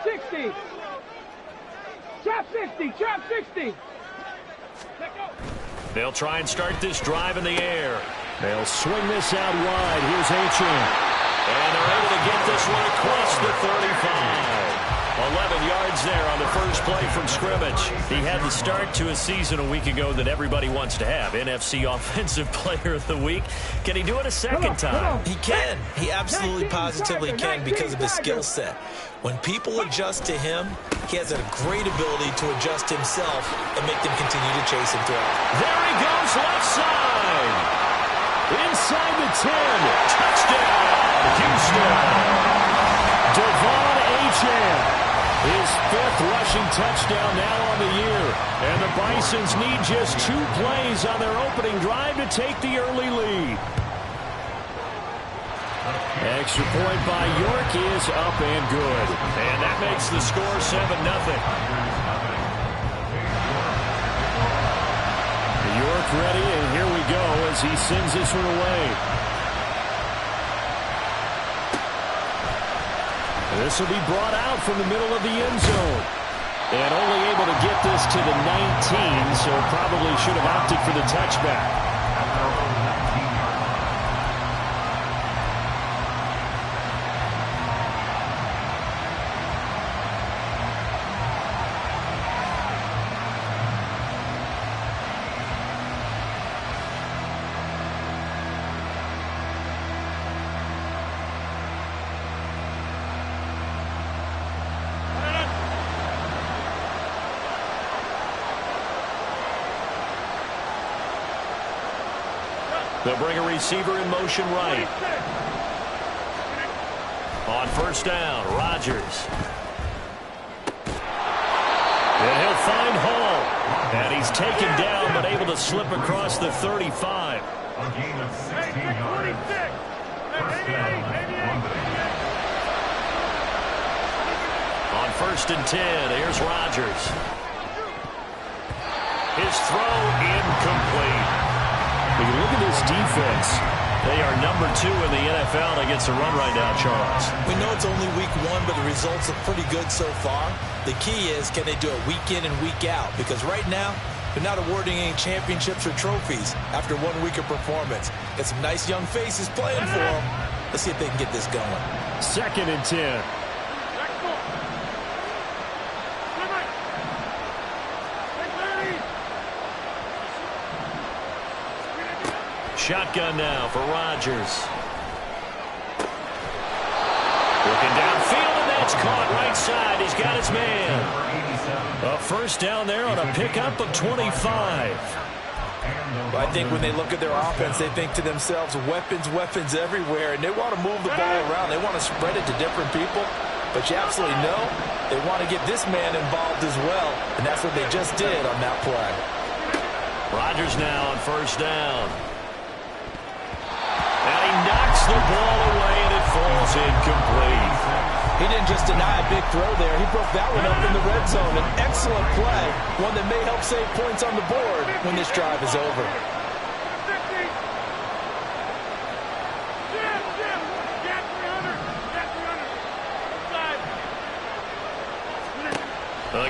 60. Trap 60. Trap 60. They'll try and start this drive in the air. They'll swing this out wide. Here's Achane. And they're able to get this one across the 35. 11 yards there on the first play from scrimmage. He had the start to a season a week ago that everybody wants to have. NFC Offensive Player of the Week. Can he do it a second time? He can. He absolutely positively can because of his skill set. When people adjust to him, he has a great ability to adjust himself and make them continue to chase him throughout. There he goes, left side. Inside the 10. Touchdown, Houston. Devon Achane. His 5th rushing touchdown now on the year. And the Bisons need just 2 plays on their opening drive to take the early lead. Extra point by York is up and good. And that makes the score 7-0. York ready, and here we go as he sends this one away. This will be brought out from the middle of the end zone. And only able to get this to the 19, so probably should have opted for the touchback. They'll bring a receiver in motion right. On first down, Rodgers. And he'll find Hall. And he's taken down, but able to slip across the 35. A gain of 16 yards. First down, on first and 10, here's Rodgers. His throw incomplete. When you look at this defense, they are number 2 in the NFL against the run right now, Charles. We know it's only week 1, but the results are pretty good so far. The key is, can they do it week in and week out? Because right now, they're not awarding any championships or trophies after 1 week of performance. Got some nice young faces playing for them. Let's see if they can get this going. 2nd and 10. Shotgun now for Rodgers. Looking downfield, and that's caught right side. He's got his man. A first down there on a pickup of 25. Well, I think when they look at their offense, they think to themselves, weapons, weapons everywhere, and they want to move the ball around. They want to spread it to different people, but you absolutely know they want to get this man involved as well, and that's what they just did on that play. Rodgers now on first down. And he knocks the ball away, and it falls incomplete. He didn't just deny a big throw there. He broke that one up in the red zone. An excellent play, one that may help save points on the board when this drive is over.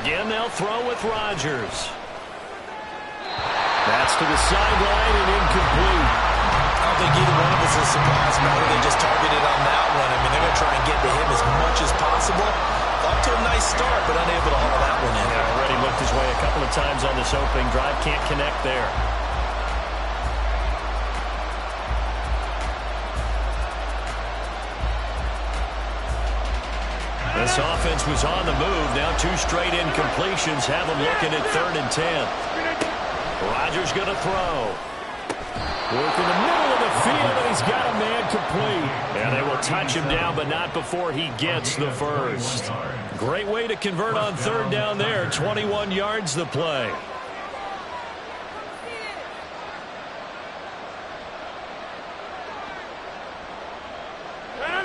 Again, they'll throw with Rodgers. That's to the sideline and incomplete. I don't think either one of us is surprised by who they just targeted on that one. I mean, they're going to try and get to him as much as possible. Off to a nice start, but unable to haul that one in. Yeah, already looked his way a couple of times on this opening drive. Can't connect there. This offense was on the move. Now 2 straight incompletions have them looking at 3rd and 10. Rodgers going to throw. Work in the middle of the field, and he's got a man complete. And they will touch him down, but not before he gets the first. Great way to convert on 3rd down there. 21 yards the play.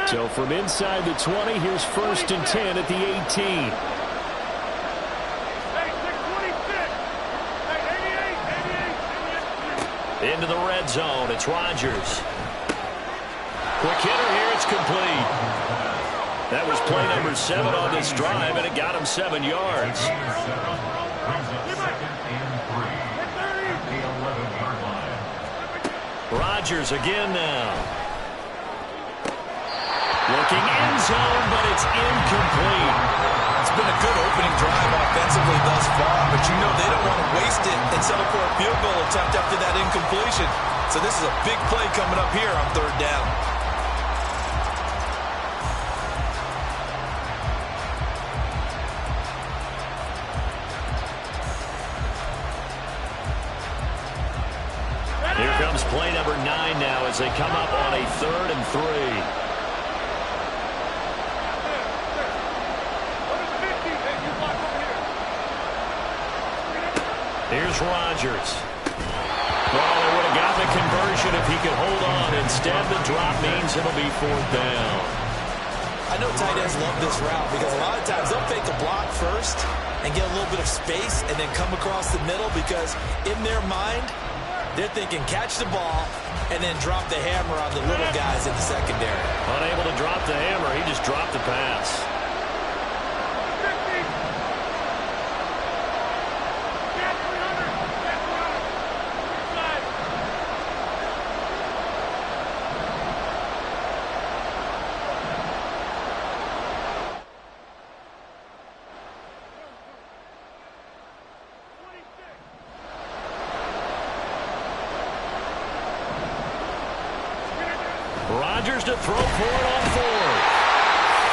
So from inside the 20, here's 1st and 10 at the 18. Into the red zone. It's Rodgers. Quick hitter here. It's complete. That was play number 7 on this drive, and it got him 7 yards. Rodgers again now. Looking end zone, but it's incomplete. It's been a good opening drive offensively thus far, but you know they don't want to waste it and settle for a field goal attempt after that incompletion. So this is a big play coming up here on 3rd down. Here comes play number 9 now as they come up on a 3rd and 3. Here's Rodgers. Well, they would have got the conversion if he could hold on. Instead, the drop means it'll be 4th down. I know tight ends love this route because a lot of times they'll fake a block first and get a little bit of space and then come across the middle because in their mind, they're thinking catch the ball and then drop the hammer on the little guys in the secondary. Unable to drop the hammer, he just dropped the pass. Rodgers to throw for it on 4th.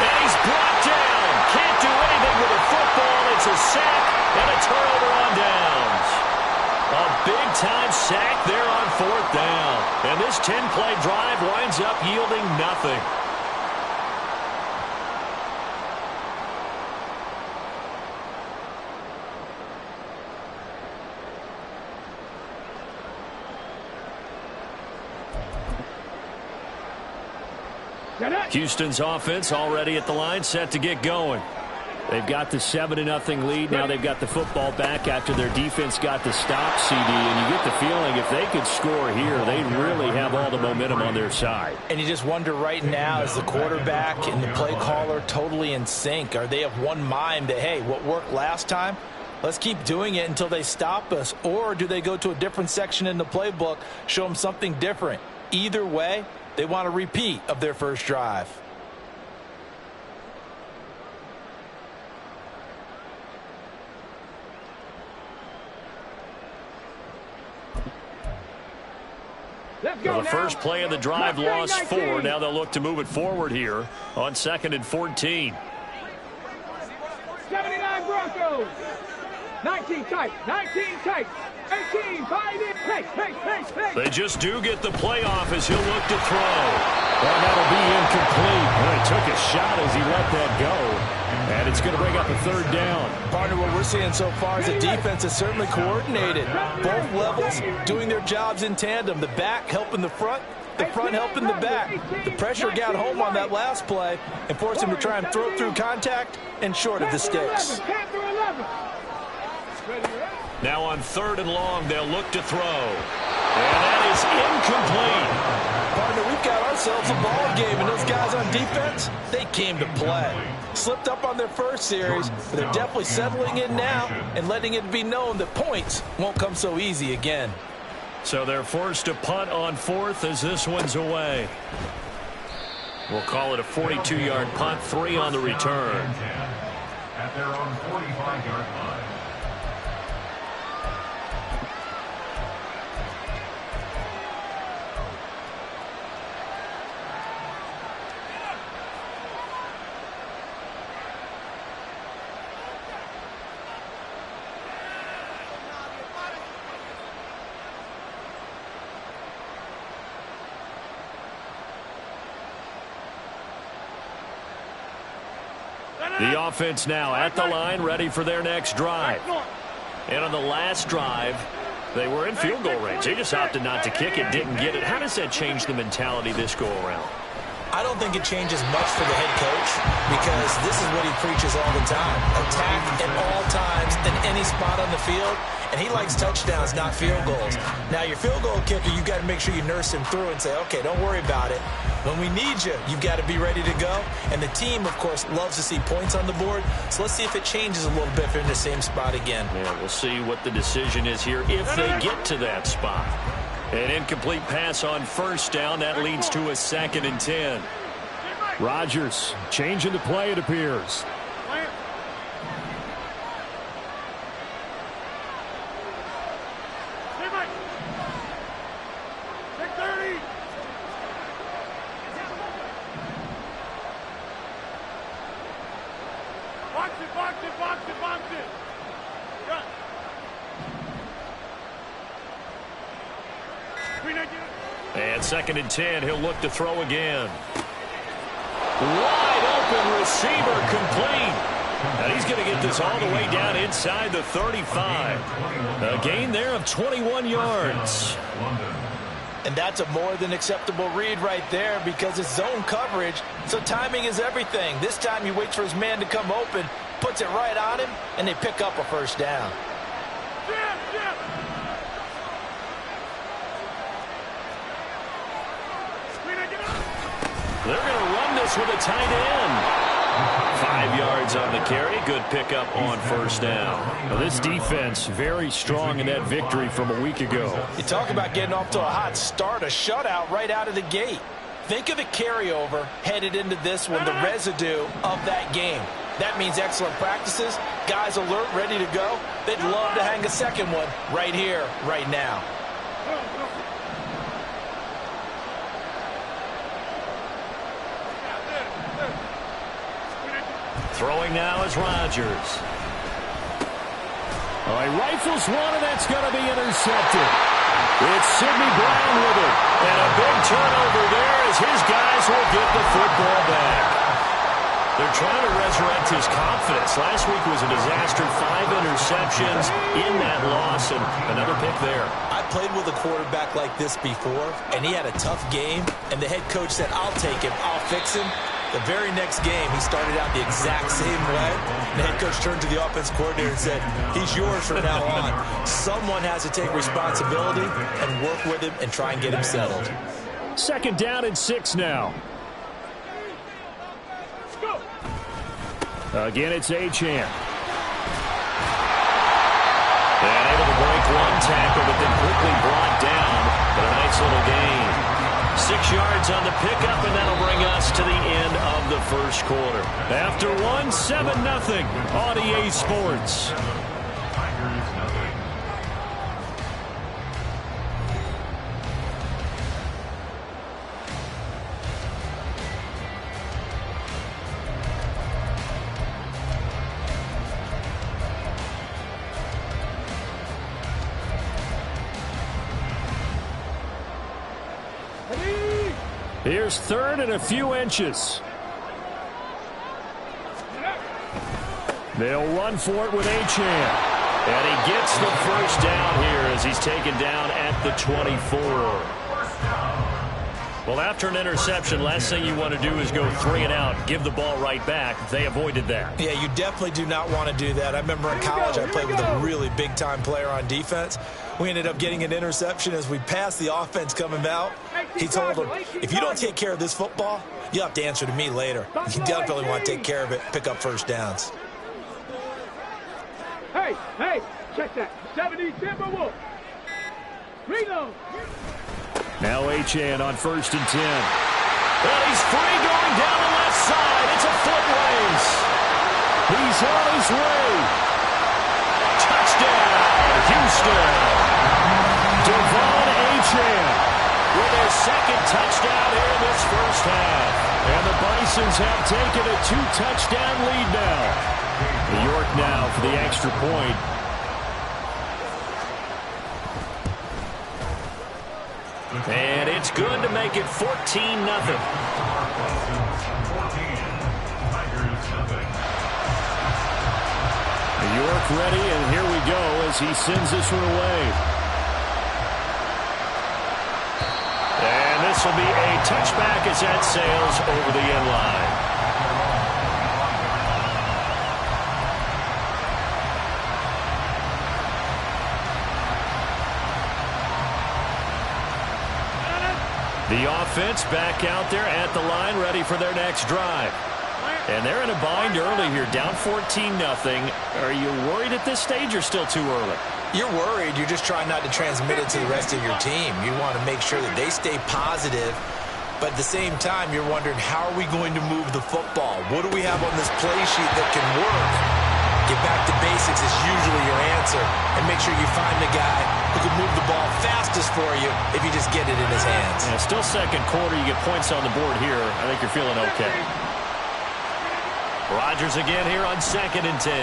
And he's brought down. Can't do anything with a football. It's a sack and a turnover on downs. A big-time sack there on 4th down. And this 10-play drive winds up yielding nothing. Houston's offense already at the line, set to get going. They've got the 7-0 lead. Now they've got the football back after their defense got the stop, CD. And you get the feeling if they could score here, they'd really have all the momentum on their side. And you just wonder right now, is the quarterback and the play caller totally in sync? Are they of one mind that, hey, what worked last time, let's keep doing it until they stop us? Or do they go to a different section in the playbook, show them something different? Either way, they want a repeat of their first drive. Well, the first play of the drive lost 4. Now they'll look to move it forward here on 2nd and 14. 79 Broncos. 19 tight. 19 tight. 18, 5 in. Hey. They just do get the playoff as he'll look to throw. Well, that'll be incomplete. Well, he took a shot as he let that go. And it's going to bring up a 3rd down. Partner, what we're seeing so far is the defense is certainly coordinated. Both levels doing their jobs in tandem. The back helping the front helping the back. The pressure got home on that last play and forced him to try and throw through contact and short of the sticks. Now on 3rd and long, they'll look to throw. And that is incomplete. Partner, we've got ourselves a ball game, and those guys on defense, they came to play. Slipped up on their first series, but they're definitely settling in now and letting it be known that points won't come so easy again. So they're forced to punt on 4th as this one's away. We'll call it a 42-yard punt, 3 on the return. At their own 45-yard line. The offense now at the line, ready for their next drive. And on the last drive, they were in field goal range. They just opted not to kick it, didn't get it. How does that change the mentality this go around? I don't think it changes much for the head coach because this is what he preaches all the time. Attack at all times than any spot on the field, and he likes touchdowns, not field goals. Now, your field goal kicker, you've got to make sure you nurse him through and say, okay, don't worry about it. When we need you, you've got to be ready to go. And the team, of course, loves to see points on the board. So let's see if it changes a little bit if they're in the same spot again. Yeah, we'll see what the decision is here if they get to that spot. An incomplete pass on first down. That leads to a 2nd and 10. Rodgers changing the play, it appears. And 2nd and 10, he'll look to throw again. Wide open receiver, complete. And he's going to get this all the way down inside the 35. A gain there of 21 yards. And that's a more than acceptable read right there because it's zone coverage, so timing is everything. This time he waits for his man to come open, puts it right on him, and they pick up a first down. They're going to run this with a tight end. 5 yards on the carry. Good pickup on first down. Now this defense very strong in that victory from a week ago. You talk about getting off to a hot start, a shutout right out of the gate. Think of the carryover headed into this one, the residue of that game. That means excellent practices, guys alert, ready to go. They'd love to hang a second one right here, right now. Throwing now is Rodgers. He rifles one, and that's going to be intercepted. It's Sidney Brown with it. And a big turnover there as his guys will get the football back. They're trying to resurrect his confidence. Last week was a disaster. 5 interceptions in that loss, and another pick there. I played with a quarterback like this before, and he had a tough game, and the head coach said, I'll take him, I'll fix him. The very next game, he started out the exact same way. The head coach turned to the offense coordinator and said, he's yours from now on. Someone has to take responsibility and work with him and try and get him settled. 2nd down and 6 now. Again, it's Achane. And able to break one tackle, but then quickly brought down. But a nice little gain. 6 yards on the pickup, and that'll bring us to the end of the first quarter. After 7-0 on EA Sports. Here's 3rd and a few inches. They'll run for it with Achane. And he gets the first down here as he's taken down at the 24. Well, after an interception, last thing you want to do is go 3 and out, give the ball right back. They avoided that. Yeah, you definitely do not want to do that. I remember in college I played with a really big-time player on defense. We ended up getting an interception as we passed the offense coming out. He told him, if you don't take care of this football, you'll have to answer to me later. You definitely want to take care of it, pick up first downs. Hey, check that. 70 Timberwolves. Reload. Now Achane on 1st and 10. Well, he's free going down the left side. It's a foot race. He's on his way. Touchdown, Houston. Devon Achane with their 2nd touchdown here in this first half. And the Bisons have taken a 2-touchdown lead now. New York now for the extra point. And it's good to make it 14-0. New York ready, and here we go as he sends this one away. And this will be a touchback as that sails over the end line. The offense back out there at the line, ready for their next drive. And they're in a bind early here, down 14-0. Are you worried at this stage or still too early? You're worried. You're just trying not to transmit it to the rest of your team. You want to make sure that they stay positive. But at the same time, you're wondering, how are we going to move the football? What do we have on this play sheet that can work? Get back to basics is usually your answer. And make sure you find the guy who can move the ball fastest for you if you just get it in his hands. Yeah, still second quarter. You get points on the board here. I think you're feeling okay. Rodgers again here on 2nd and 10.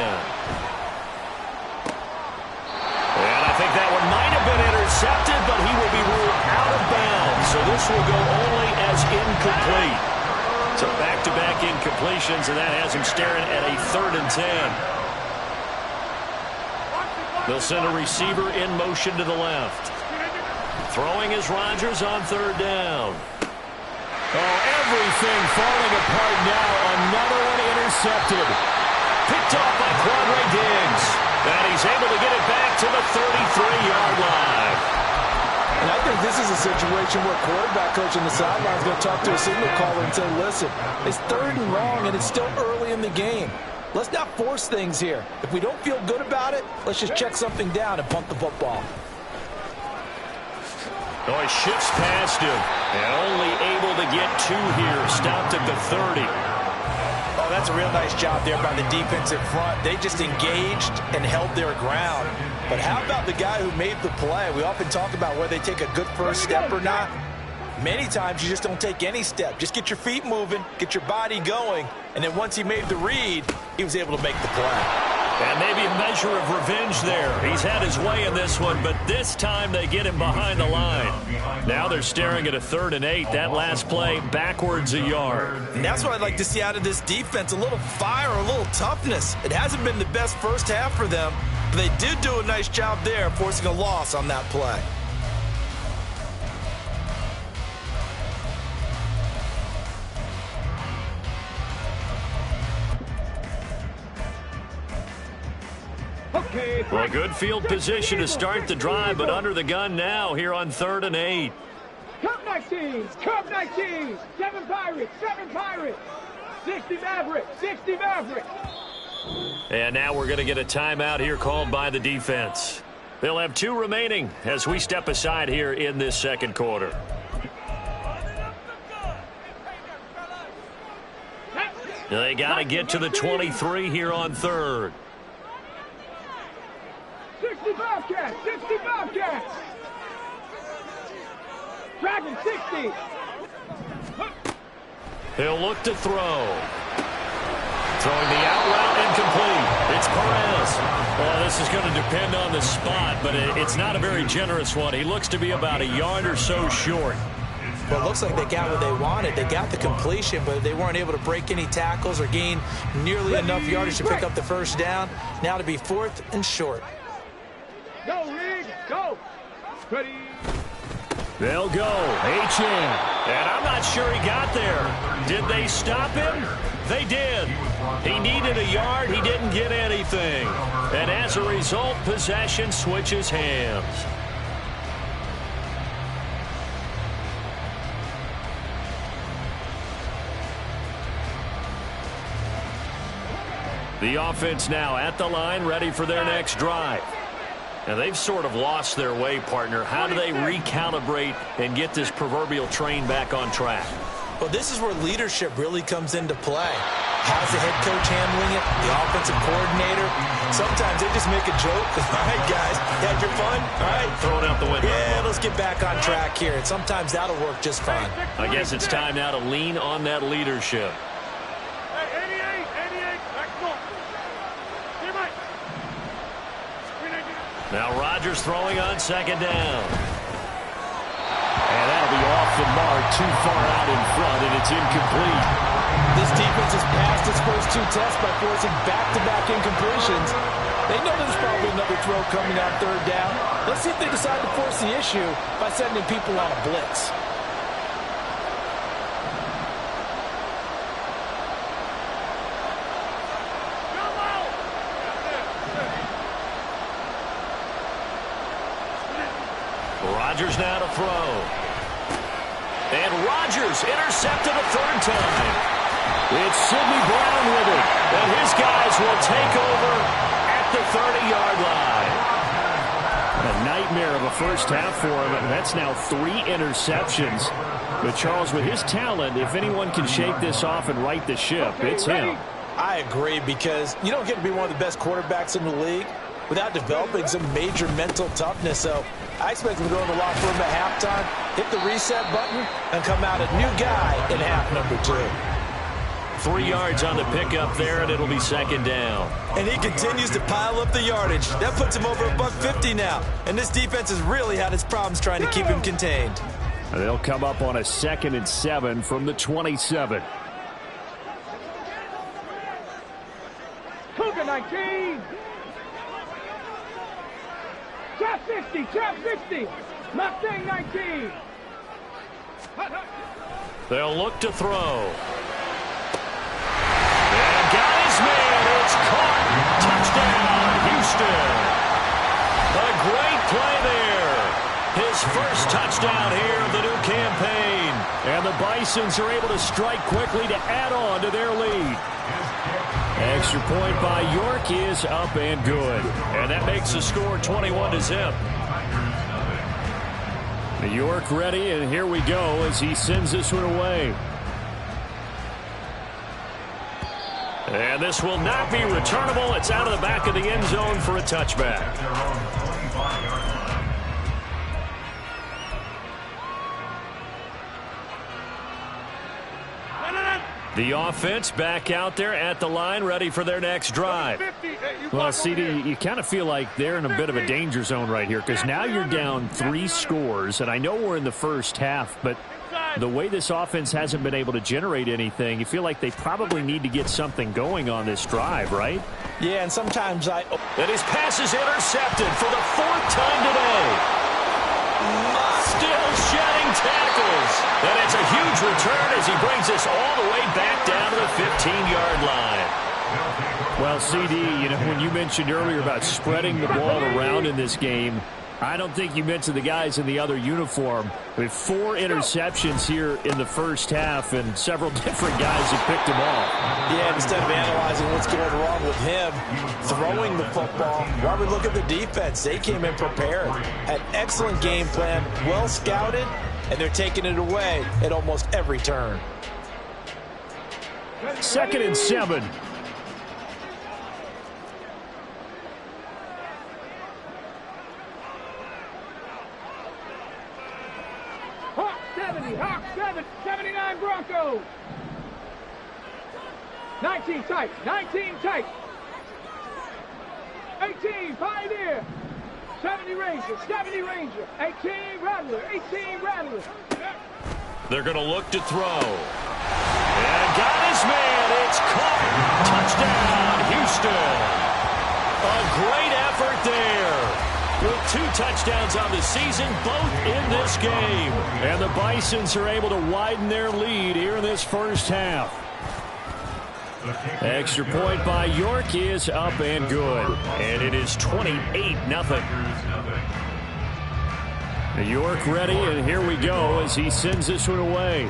And I think that one might have been intercepted, but he will be ruled out of bounds. So this will go only as incomplete. So back-to-back incompletions, and that has him staring at a 3rd and 10. They'll send a receiver in motion to the left. Throwing is Rodgers on 3rd down. Oh, everything falling apart now. Another one intercepted. Picked off by Quandre Diggs. And he's able to get it back to the 33-yard line. And I think this is a situation where quarterback coach on the sideline is going to talk to a signal caller and say, listen, it's 3rd and long, and it's still early in the game. Let's not force things here. If we don't feel good about it, let's just check something down and punt the football. Oh, he shifts past him. And only able to get 2 here. Stopped at the 30. Oh, that's a real nice job there by the defensive front. They just engaged and held their ground. But how about the guy who made the play? We often talk about whether they take a good first step or not. Many times you just don't take any step. Just get your feet moving, get your body going, and then once he made the read, he was able to make the play. And maybe a measure of revenge there. He's had his way in this one, but this time they get him behind the line. Now they're staring at a 3rd and 8. That last play backwards a yard. And that's what I'd like to see out of this defense, a little fire, a little toughness. It hasn't been the best first half for them, but they did do a nice job there forcing a loss on that play. Well, good field position to start the drive, but under the gun now here on 3rd and 8. Cup 19, Cup 19, 7 Pirates, 7 Pirates, 60 Mavericks, 60 Mavericks. And now we're going to get a timeout here called by the defense. They'll have 2 remaining as we step aside here in this 2nd quarter. They got to get to the 23 here on 3rd. 60 Bobcats, 60 Bobcats. Dragon 60. He'll look to throw. Throwing the out route incomplete. It's Perez. Well, this is going to depend on the spot, but it's not a very generous one. He looks to be about a yard or so short. Well, it looks like they got what they wanted. They got the completion, but they weren't able to break any tackles or gain nearly enough yardage to pick up the first down. Now to be 4th and short. Go, Rig, go. Ready. They'll go. H.in. And I'm not sure he got there. Did they stop him? They did. He needed a yard. He didn't get anything. And as a result, possession switches hands. The offense now at the line, ready for their next drive. And they've sort of lost their way, partner. How do they recalibrate and get this proverbial train back on track? Well, this is where leadership really comes into play. How's the head coach handling it? The offensive coordinator? Sometimes they just make a joke. All right, guys, had your fun? All right. Throw it out the window. Yeah, let's get back on track here. And sometimes that'll work just fine. I guess it's time now to lean on that leadership. Now Rodgers throwing on 2nd down. And that'll be off the mark, too far out in front, and it's incomplete. This defense has passed its first 2 tests by forcing back-to-back incompletions. They know there's probably another throw coming on 3rd down. Let's see if they decide to force the issue by sending people on a blitz. Rodgers now to throw. And Rodgers intercepted a third time. It's Sidney Brown with it. And his guys will take over at the 30-yard line. A nightmare of a first half for him, and that's now 3 interceptions. But Charles, with his talent, if anyone can shake this off and right the ship, it's him. I agree, because you don't get to be one of the best quarterbacks in the league without developing some major mental toughness. So I expect him to go in the locker room at halftime, hit the reset button, and come out a new guy in half number 2. 3 yards on the pickup there, and it'll be second down. And he continues to pile up the yardage. That puts him over $150 now. And this defense has really had its problems trying to keep him contained. And they'll come up on a 2nd and 7 from the 27. Cougar 19. Trap 60, trap 60. Mustang 19. They'll look to throw. And got his man. It's caught. Touchdown, Houston. A great play there. His first touchdown here of the new campaign. And the Bisons are able to strike quickly to add on to their lead. Extra point by York is up and good. And that makes the score 21-0. York ready, and here we go as he sends this one away. And this will not be returnable. It's out of the back of the end zone for a touchback. The offense back out there at the line, ready for their next drive. Well, CD, you kind of feel like they're in a bit of a danger zone right here, because now you're down 3 scores, and I know we're in the first half, but the way this offense hasn't been able to generate anything, you feel like they probably need to get something going on this drive, right? Yeah, and sometimes And his pass is intercepted for the 4th time today. Still shedding tackles. And it's a huge return as he brings us all the way back down to the 15-yard line. Well, CD, you know, when you mentioned earlier about spreading the ball around in this game, I don't think you mentioned the guys in the other uniform. With 4 interceptions here in the first half, and several different guys have picked them off. Yeah, instead of analyzing what's going wrong with him throwing the football, why we look at the defense? They came in prepared, had excellent game plan, well scouted, and they're taking it away at almost every turn. 2nd and 7. Hawk 70, Hawk 79 Broncos. 19 tight, 19 tight. 18 Pioneer. 70 Ranger, 70 Ranger. 18 Rattler, 18 Rattler. They're going to look to throw. And got his man. It's caught. Touchdown, Houston. A great effort there. With 2 touchdowns on the season, both in this game. And the Bisons are able to widen their lead here in this first half. Extra point by York is up and good. And it is 28-0. York ready, and here we go as he sends this one away.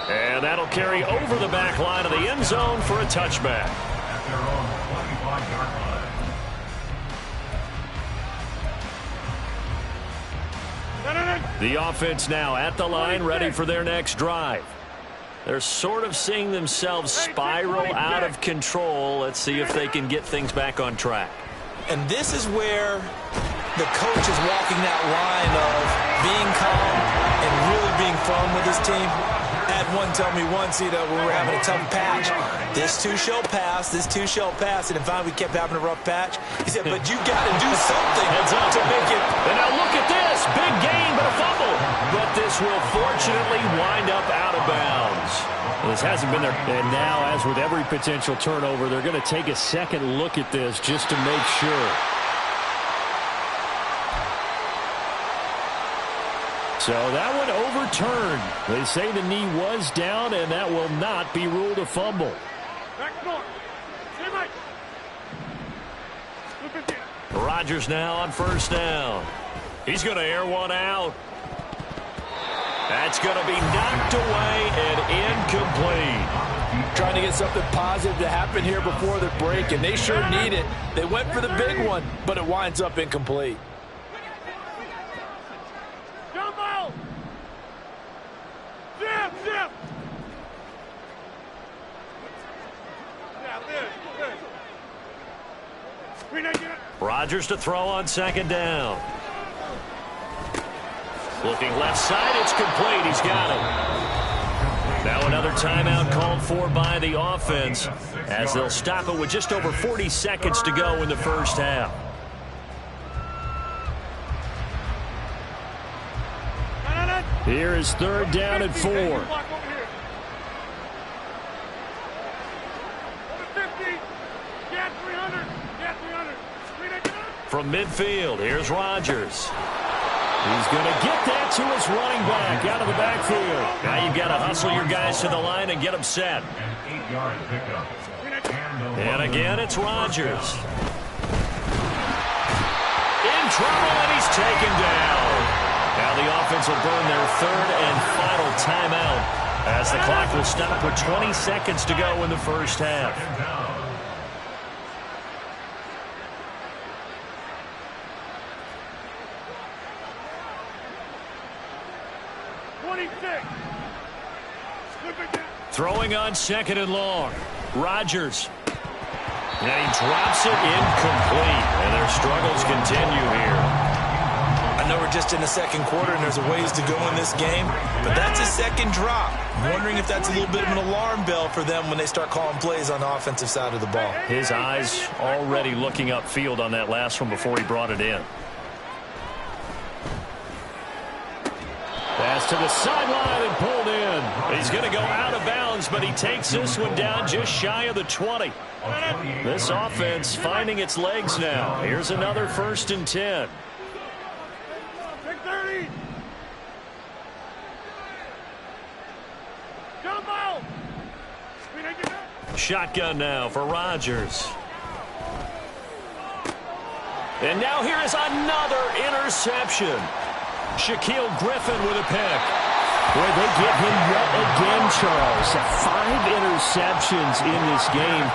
And that'll carry over the back line of the end zone for a touchback. The offense now at the line, ready for their next drive. They're sort of seeing themselves spiral out of control. Let's see if they can get things back on track. And this is where the coach is walking that line of being calm and really being firm with his team. Had one tell me once, you know, when we were having a tough patch, this too shall pass, this too shall pass. And if we kept having a rough patch, he said, but you got to do something to make it. And now look at this. Big gain, but a fumble. But this will fortunately wind up out of bounds. Well, this hasn't been there. And now, as with every potential turnover, they're going to take a second look at this just to make sure. So that one overturned. They say the knee was down, and that will not be ruled a fumble. Rodgers now on first down. He's going to air one out. That's going to be knocked away and incomplete. Trying to get something positive to happen here before the break, and they sure need it. They went for the big one, but it winds up incomplete. Jumbo! Zip, zip! Yeah, this. Rodgers to throw on second down. Looking left side, it's complete. He's got it. Now another timeout called for by the offense as they'll stop it with just over 40 seconds to go in the first half. Here is third down and 4. From midfield, here's Rodgers. He's going to get that to his running back out of the backfield. Now you've got to hustle your guys to the line and get them set. An 8-yard pickup. And again, it's Rodgers. In trouble, and he's taken down. Now the offense will burn their third and final timeout as the clock will stop with 20 seconds to go in the first half. 26. Throwing on second and long. Rodgers. And he drops it incomplete. And their struggles continue here. I know we're just in the second quarter and there's a ways to go in this game, but that's a second drop. I'm wondering if that's a little bit of an alarm bell for them when they start calling plays on the offensive side of the ball. His eyes already looking upfield on that last one before he brought it in. Pass to the sideline and pulled in. He's going to go out of bounds, but he takes this one down just shy of the 20. This offense finding its legs now. Here's another 1st and 10. 30. Jumbo! Shotgun now for Rodgers. And now here is another interception. Shaquille Griffin with a pick. Boy, they get him yet again, Charles. 5 interceptions in this game.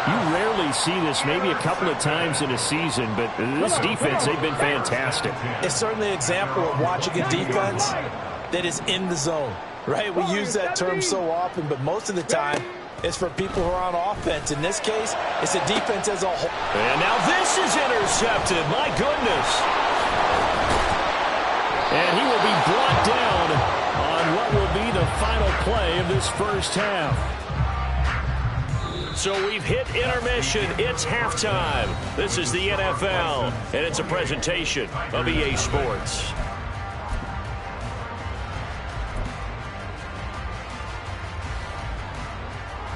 You rarely see this, maybe a couple of times in a season, but this defense, they've been fantastic. It's certainly an example of watching a defense that is in the zone, right? We use that term so often, but most of the time, it's for people who are on offense. In this case, it's a defense as a whole. And now this is intercepted. My goodness. And he will be brought down on what will be the final play of this first half. So we've hit intermission. It's halftime. This is the NFL, and it's a presentation of EA Sports.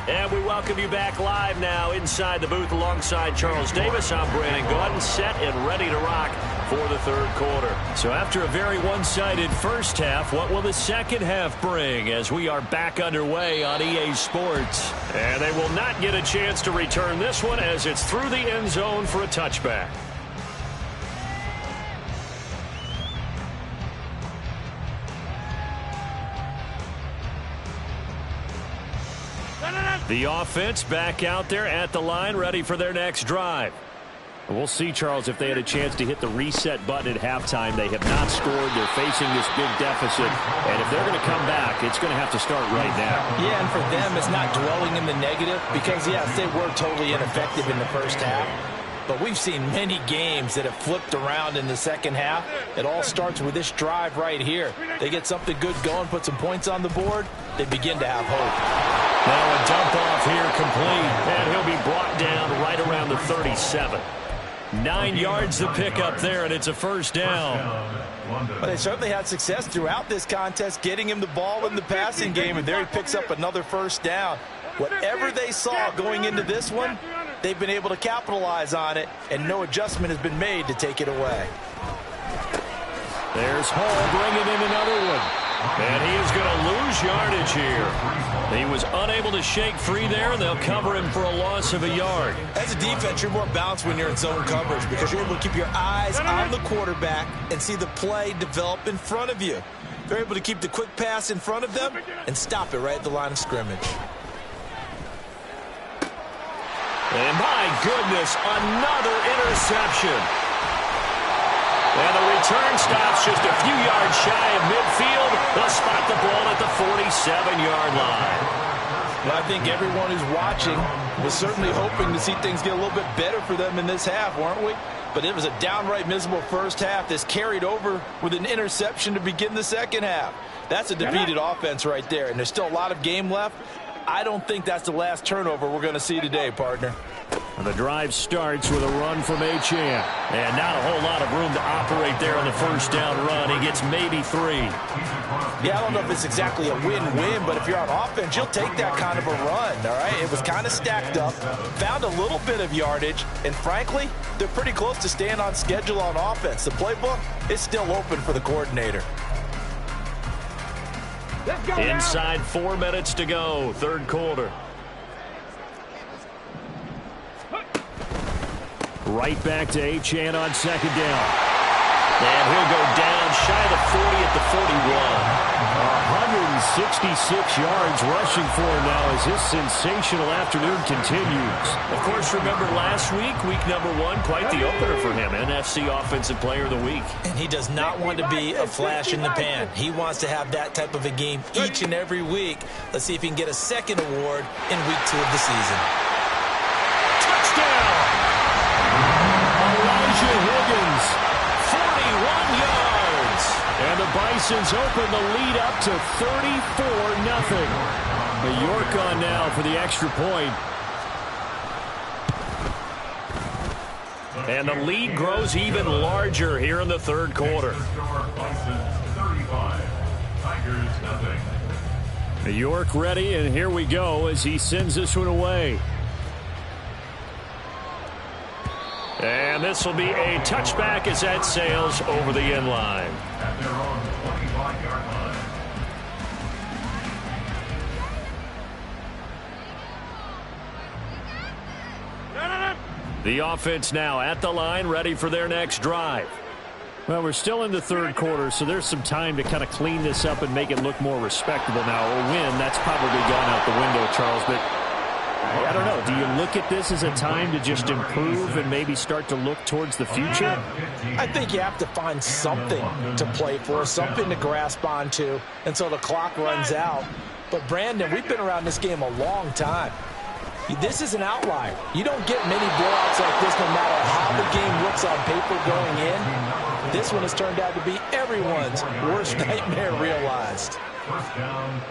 And we welcome you back live now inside the booth alongside Charles Davis. I'm Brandon Gordon, set and ready to rock for the third quarter. So after a very one-sided first half, what will the second half bring as we are back underway on EA Sports? And they will not get a chance to return this one as it's through the end zone for a touchback. The offense back out there at the line, ready for their next drive. We'll see, Charles, if they had a chance to hit the reset button at halftime. They have not scored. They're facing this big deficit. And if they're going to come back, it's going to have to start right now. Yeah, and for them, it's not dwelling in the negative because, yes, they were totally ineffective in the first half. But we've seen many games that have flipped around in the second half. It all starts with this drive right here. They get something good going, put some points on the board, they begin to have hope. Now a dump off here complete, and he'll be brought down right around the 37. 9 yards to pick up there, and it's a first down. Well, they certainly had success throughout this contest, getting him the ball in the passing game, and there he picks up another first down. Whatever they saw going into this one, they've been able to capitalize on it, and no adjustment has been made to take it away. There's Hall bringing in another one. And he is going to lose yardage here. He was unable to shake free there, and they'll cover him for a loss of a yard. As a defense, you're more balanced when you're in zone coverage because you're able to keep your eyes on the quarterback and see the play develop in front of you. They're able to keep the quick pass in front of them and stop it right at the line of scrimmage. And my goodness, another interception. And the return stops just a few yards shy of midfield. They'll spot the ball at the 47-yard line. Well, I think everyone who's watching was certainly hoping to see things get a little bit better for them in this half, weren't we? But it was a downright miserable first half that's carried over with an interception to begin the second half. That's a defeated offense right there, and there's still a lot of game left. I don't think that's the last turnover we're going to see today, partner. And the drive starts with a run from Achane. And not a whole lot of room to operate there on the first down run. He gets maybe 3. Yeah, I don't know if it's exactly a win-win, but if you're on offense, you'll take that kind of a run, all right? It was kind of stacked up, found a little bit of yardage, and frankly, they're pretty close to staying on schedule on offense. The playbook is still open for the coordinator. Inside 4 minutes to go, third quarter. Right back to Achane on second down. And he'll go down shy of the 40 at the 166 yards rushing for him now as this sensational afternoon continues.41. Of course, remember last week, week number 1, quite the opener for him. NFC Offensive Player of the Week. And he does not want to be a flash in the pan. He wants to have that type of a game each and every week. Let's see if he can get a second award in week 2 of the season. Touchdown! Elijah Higgins. 41 yards. And the Bisons open the lead up to 34-0. The York on now for the extra point. And the lead grows even larger here in the third quarter. The York ready, and here we go as he sends this one away. And this will be a touchback as that sails over the end line. At their own 25-yard line. The offense now at the line, ready for their next drive. Well, we're still in the third quarter, so there's some time to kind of clean this up and make it look more respectable now. A win, that's probably gone out the window, Charles, but I don't know. Do you look at this as a time to just improve and maybe start to look towards the future? I think you have to find something to play for, something to grasp onto until the clock runs out. But, Brandon, we've been around this game a long time. This is an outlier. You don't get many blowouts like this no matter how the game looks on paper going in. This one has turned out to be everyone's worst nightmare realized.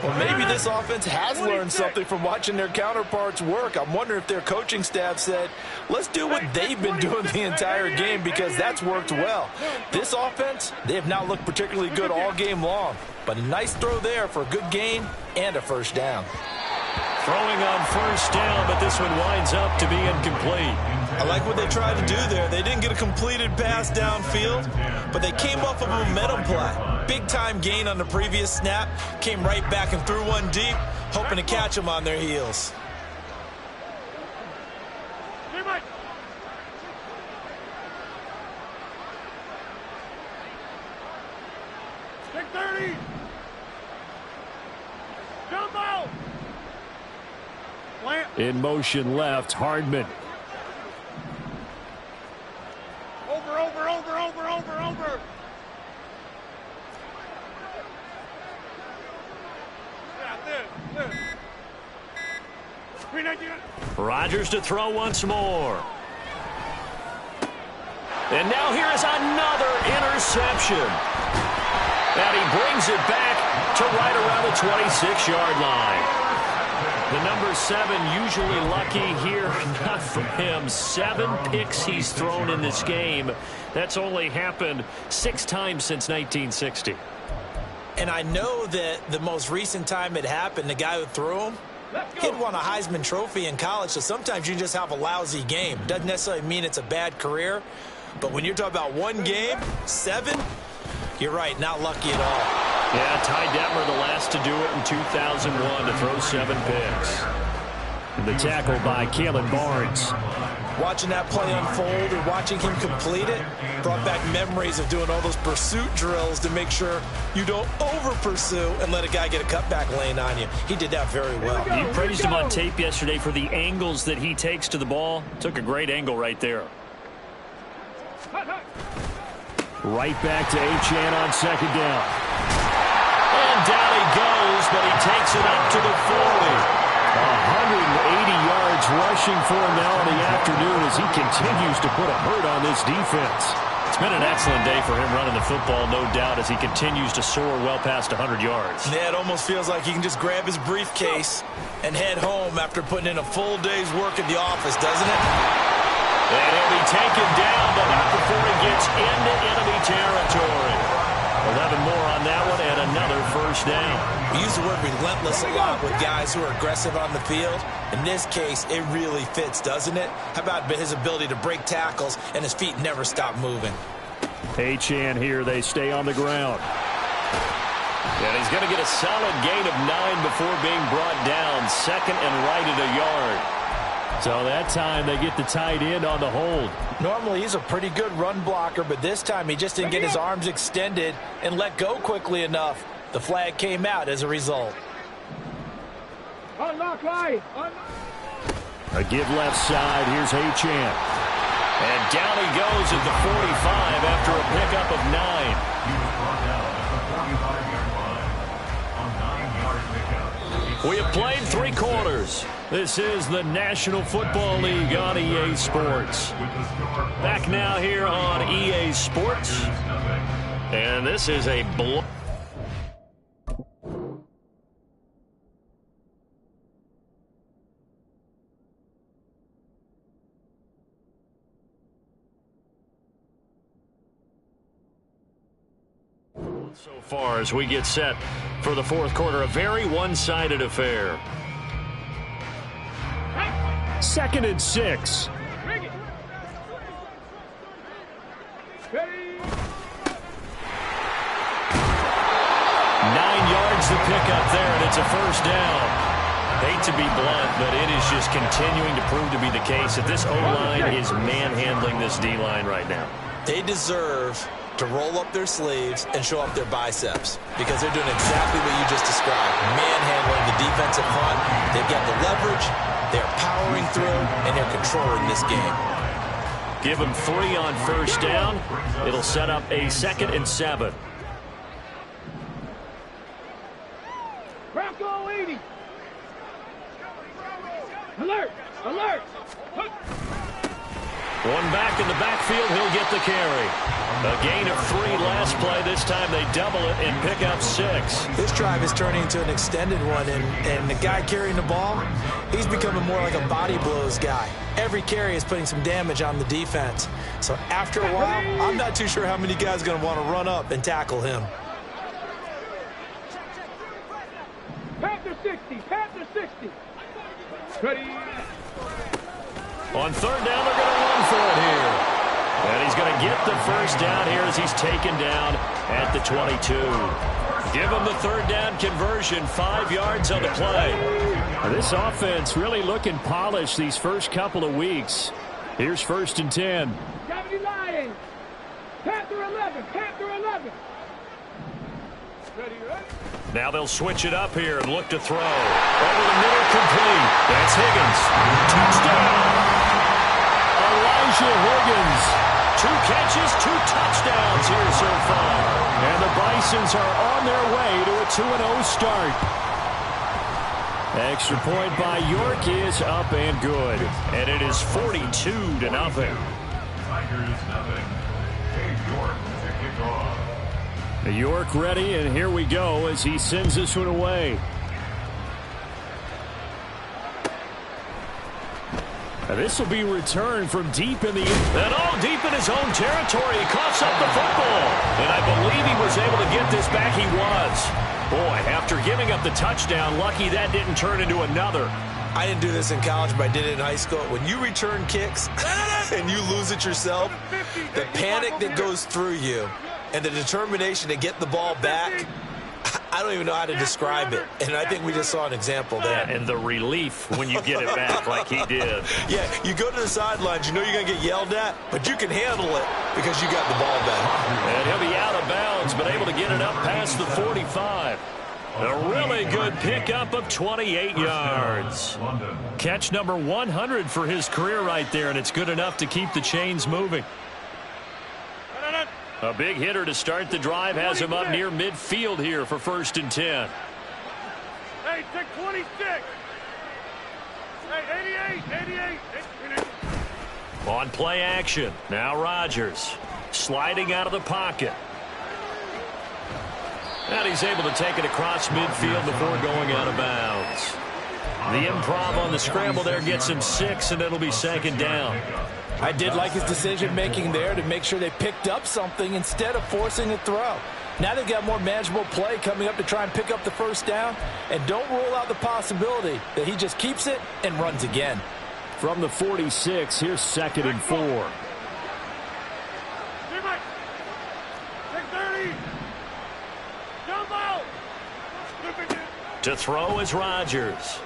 Well, maybe this offense has learned something from watching their counterparts work. I'm wondering if their coaching staff said, let's do what they've been doing the entire game because that's worked well. This offense, they have not looked particularly good all game long. But a nice throw there for a good gain and a first down. Throwing on first down, but this one winds up to be incomplete. I like what they tried to do there. They didn't get a completed pass downfield, but they came off of a momentum play. Big-time gain on the previous snap, came right back and threw one deep, hoping to catch them on their heels. Stick 30. Jump out. In motion left, Hardman. Over. Rodgers to throw once more. And now here is another interception. And he brings it back to right around the 26-yard line. The number 7 usually lucky here, not for him. 7 picks he's thrown in this game. That's only happened 6 times since 1960. And I know that the most recent time it happened, the guy who threw him, he'd won a Heisman Trophy in college, so sometimes you just have a lousy game. Doesn't necessarily mean it's a bad career, but when you're talking about one game, 7, you're right, not lucky at all. Yeah, Ty Detmer the last to do it in 2001 to throw 7 picks. The tackle by Kalen Barnes. Watching that play unfold and watching him complete it brought back memories of doing all those pursuit drills to make sure you don't over-pursue and let a guy get a cutback lane on you. He did that very well. You praised him on tape yesterday for the angles that he takes to the ball. Took a great angle right there. Right back to Achane on second down. And down he goes, but he takes it up to the 40. 180 yards rushing for him now in the afternoon as he continues to put a hurt on this defense. It's been an excellent day for him running the football, no doubt, as he continues to soar well past 100 yards. Yeah, it almost feels like he can just grab his briefcase and head home after putting in a full day's work at the office, doesn't it? And he'll be taken down, but not before he gets into enemy territory. 11 more on that one and another first down. We use the word relentless a lot with guys who are aggressive on the field. In this case, it really fits, doesn't it? How about his ability to break tackles and his feet never stop moving? Achane here, they stay on the ground. And he's going to get a solid gain of 9 before being brought down. Second and right at a yard. So that time they get the tight end on the hold. Normally he's a pretty good run blocker, but this time he just didn't get his arms extended and let go quickly enough. The flag came out as a result. Unlock line. A give left side. Here's Achane. And down he goes at the 45 after a pickup of 9. We have played 3 quarters. This is the National Football League on EA Sports. Back now here on EA Sports. And this is a blow. So far as we get set for the fourth quarter, a very one-sided affair. 2nd and 6. 9 yards to pick up there, and it's a first down. Hate to be blunt, but it is just continuing to prove to be the case that this O-line is manhandling this D-line right now. They deserve to roll up their sleeves and show up their biceps because they're doing exactly what you just described, manhandling the defensive front. They've got the leverage, they're powering through, and they're controlling this game. Give them 3 on first down. It'll set up a 2nd and 7. Bronco 80. Alert! Alert! One back in the backfield, he'll get the carry. A gain of 3 last play. This time they double it and pick up 6. This drive is turning into an extended one, and the guy carrying the ball, he's becoming more like a body blows guy. Every carry is putting some damage on the defense. So after a while, I'm not too sure how many guys are going to want to run up and tackle him. Panther 60. Panther 60. Ready. On third down, they're going to run for it here. And he's going to get the first down here as he's taken down at the 22. Give him the third down conversion, 5 yards on the play. This offense really looking polished these first couple of weeks. Here's 1st and 10. Gravity Lions. Panther 11. Panther 11. Ready, ready. Now they'll switch it up here and look to throw. Over the middle, complete. That's Higgins. Touchdown. Elijah Higgins. 2 catches, 2 touchdowns here so far. And the Bisons are on their way to a 2-0 start. Extra point by York is up and good. And it is 42-0. Tigers nothing. Dave York to kick off. York ready, and here we go as he sends this one away. This will be returned from deep in the... And all deep in his own territory. He coughs up the football. And I believe he was able to get this back. He was. Boy, after giving up the touchdown, lucky that didn't turn into another. I didn't do this in college, but I did it in high school. When you return kicks and you lose it yourself, the panic that goes through you and the determination to get the ball back, I don't even know how to describe it, and I think we just saw an example there. And the relief when you get it back like he did. Yeah, you go to the sidelines, you know you're going to get yelled at, but you can handle it because you got the ball back. And he'll be out of bounds, but able to get it up past the 45. A really good pickup of 28 yards. Catch number 100 for his career right there, and it's good enough to keep the chains moving. A big hitter to start the drive has him up near midfield here for 1st and 10. Hey, take 26. Hey, 88. On play action, now Rodgers sliding out of the pocket. And he's able to take it across midfield before going out of bounds. The improv on the scramble there gets him 6, and it'll be 2nd down. I did like his decision-making there to make sure they picked up something instead of forcing a throw. Now they've got more manageable play coming up to try and pick up the 1st down, and don't rule out the possibility that he just keeps it and runs again. From the 46, here's 2nd and 4. Take 30. Jump out. To throw is Rodgers.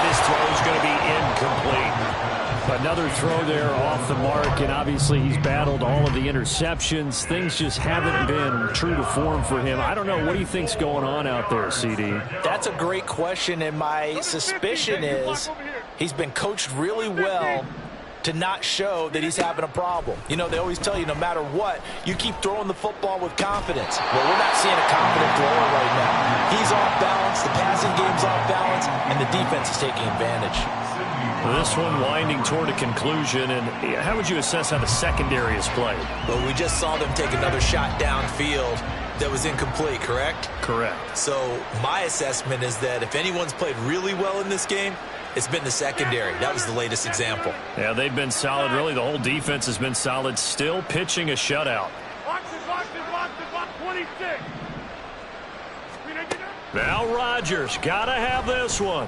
His throw is going to be incomplete. Another throw there off the mark, and obviously he's battled all of the interceptions. Things just haven't been true to form for him. I don't know. What do you think's going on out there, CD? That's a great question, and my suspicion is he's been coached really well to not show that he's having a problem. You know, they always tell you no matter what, you keep throwing the football with confidence. Well, we're not seeing a confident thrower right now. He's off balance, the passing game's off balance, and the defense is taking advantage. This one winding toward a conclusion, and how would you assess how the secondary has played? Well, we just saw them take another shot downfield that was incomplete, correct? Correct. So my assessment is that if anyone's played really well in this game, it's been the secondary. That was the latest example. Yeah, they've been solid. Really, the whole defense has been solid. Still pitching a shutout. Box 26. Now Rodgers, gotta have this one.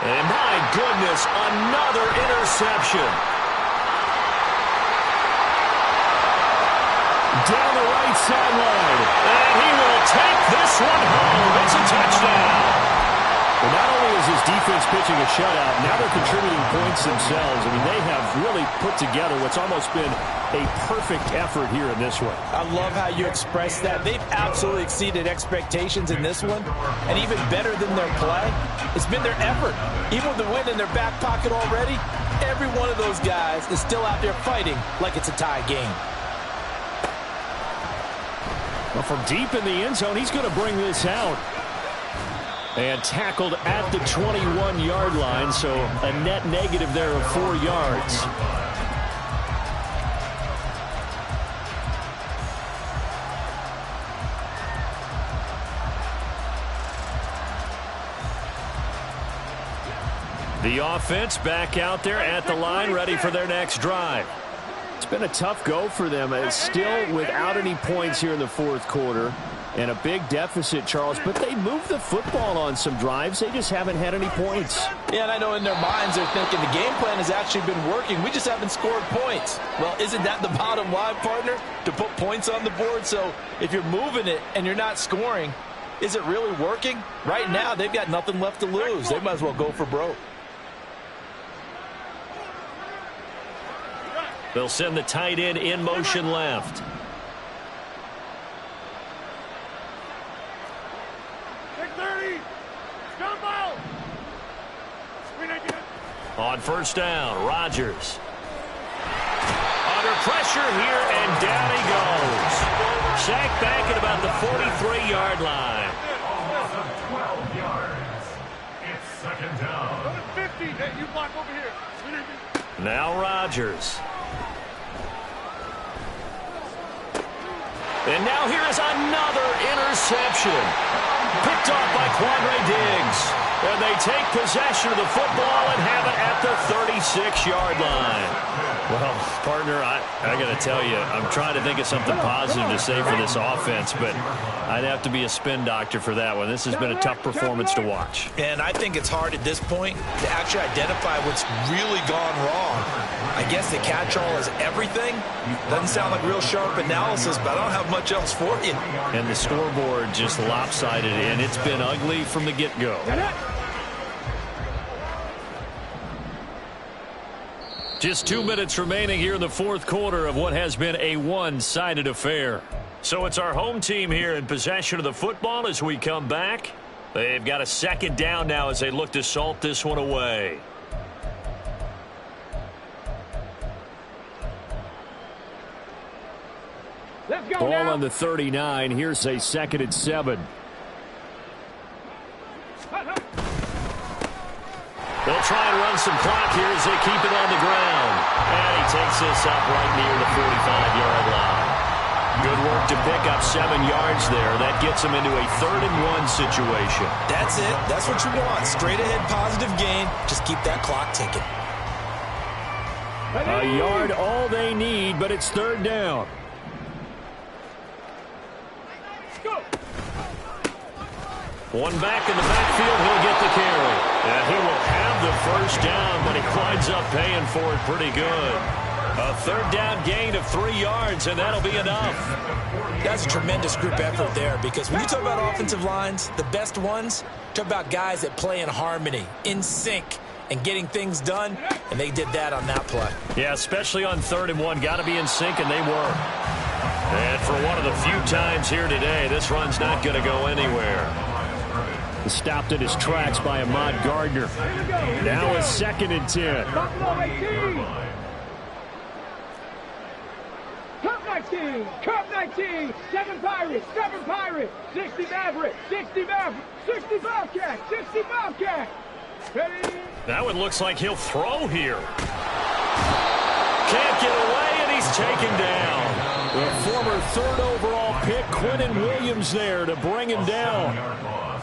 And my goodness, another interception. Down the right sideline. And he will take this one home. It's a touchdown. Well, not only is his defense pitching a shutout, now they're contributing points themselves. I mean, they have really put together what's almost been a perfect effort here in this one. I love how you express that. They've absolutely exceeded expectations in this one. And even better than their play, it's been their effort. Even with the win in their back pocket already, every one of those guys is still out there fighting like it's a tie game. Well, from deep in the end zone, he's going to bring this out. And tackled at the 21-yard line, so a net negative there of 4 yards. The offense back out there at the line, ready for their next drive. It's been a tough go for them. It's still without any points here in the 4th quarter. And a big deficit, Charles, but they moved the football on some drives. They just haven't had any points. Yeah, and I know in their minds they're thinking the game plan has actually been working. We just haven't scored points. Well, isn't that the bottom line, partner? To put points on the board? So if you're moving it and you're not scoring, is it really working? Right now, they've got nothing left to lose. They might as well go for broke. They'll send the tight end in motion left. On 1st down, Rodgers. Under pressure here, and down he goes. Sacked back at about the 43-yard line. 12 yards. It's 2nd down. 50. Hey, you block over here. Now Rodgers. And now here is another interception. Picked off by Quandre Diggs. And they take possession of the football and have it at the 36-yard line. Well, partner, I got to tell you, I'm trying to think of something positive to say for this offense, but I'd have to be a spin doctor for that one. This has been a tough performance to watch. And I think it's hard at this point to actually identify what's really gone wrong. I guess the catch-all is everything. Doesn't sound like real sharp analysis, but I don't have much else for you. And the scoreboard just lopsided, and it's been ugly from the get-go. Just 2 minutes remaining here in the fourth quarter of what has been a one-sided affair. So it's our home team here in possession of the football as we come back. They've got a second down now as they look to salt this one away. Let's go Ball now. on the 39. Here's a 2nd and 7. They'll try and run some clock here as they keep it on the ground. And he takes this up right near the 45-yard line. Good work to pick up 7 yards there. That gets them into a 3rd and 1 situation. That's it. That's what you want. Straight ahead positive gain. Just keep that clock ticking. A yard all they need, but it's 3rd down. One back in the backfield, he'll get the carry. And he will have the first down, but he winds up paying for it pretty good. A 3rd down gain of 3 yards, and that'll be enough. That's a tremendous group effort there, because when you talk about offensive lines, the best ones, talk about guys that play in harmony, in sync, and getting things done, and they did that on that play. Yeah, especially on 3rd and 1. Got to be in sync, and they were. And for one of the few times here today, this run's not going to go anywhere. Stopped at his tracks by Ahmad Gardner. Now a 2nd and 10. Buffalo 18. Cup 19. Cup 19. 7 Pirates. 7 Pirates. 60 Mavericks. 60 Mavericks. 60 Bobcats. 60 Bobcats. Ready? That one looks like he'll throw here. Can't get away, and he's taken down. The former 3rd overall pick, Quentin Williams, there to bring him down.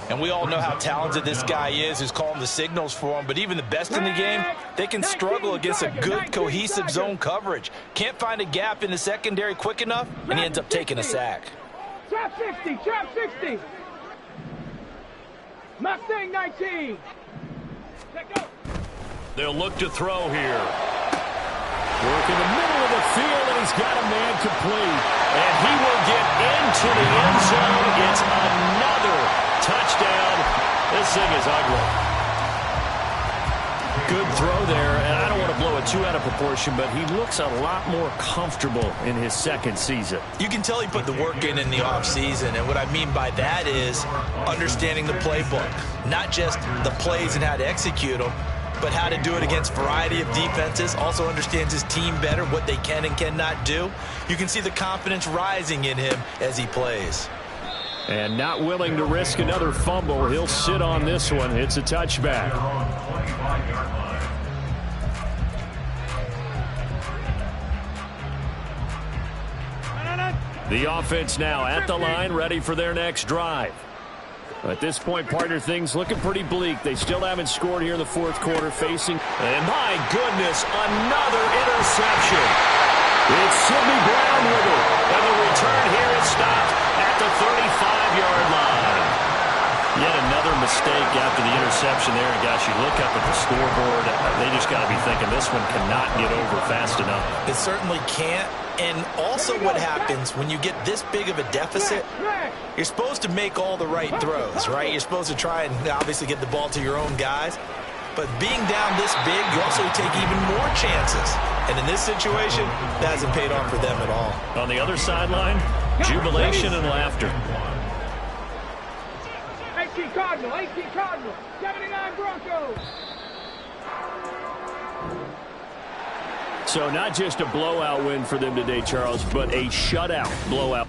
And we all know how talented this guy is who's calling the signals for him. But even the best in the game, they can struggle against a good, cohesive zone coverage. Can't find a gap in the secondary quick enough, and he ends up taking a sack. Trap 60. Trap 60. Mustang 19. Let go. They'll look to throw here. Work in the middle of the field, and he's got a man complete. And he will get into the end zone. It's another touchdown. This thing is ugly. Good throw there, and I don't want to blow it too out of proportion, but he looks a lot more comfortable in his 2nd season. You can tell he put the work in the offseason, and what I mean by that is understanding the playbook. Not just the plays and how to execute them, but how to do it against a variety of defenses. Also understands his team better, what they can and cannot do. You can see the confidence rising in him as he plays. And not willing to risk another fumble. He'll sit on this one. It's a touchback. The offense now at the line, ready for their next drive. At this point, partner, things looking pretty bleak. They still haven't scored here in the 4th quarter, facing... And my goodness, another interception. It's Sidney Brown with it. And the return here is stopped at the 35-yard line. Yet another mistake after the interception there. And gosh, you look up at the scoreboard, they just got to be thinking this one cannot get over fast enough. It certainly can't. And also what happens when you get this big of a deficit, you're supposed to make all the right throws, right? You're supposed to try and obviously get the ball to your own guys. But being down this big, you also take even more chances. And in this situation, that hasn't paid off for them at all. On the other sideline, jubilation and laughter. 18 Cardinal. 18 Cardinal. 79 Broncos. So not just a blowout win for them today, Charles, but a shutout blowout.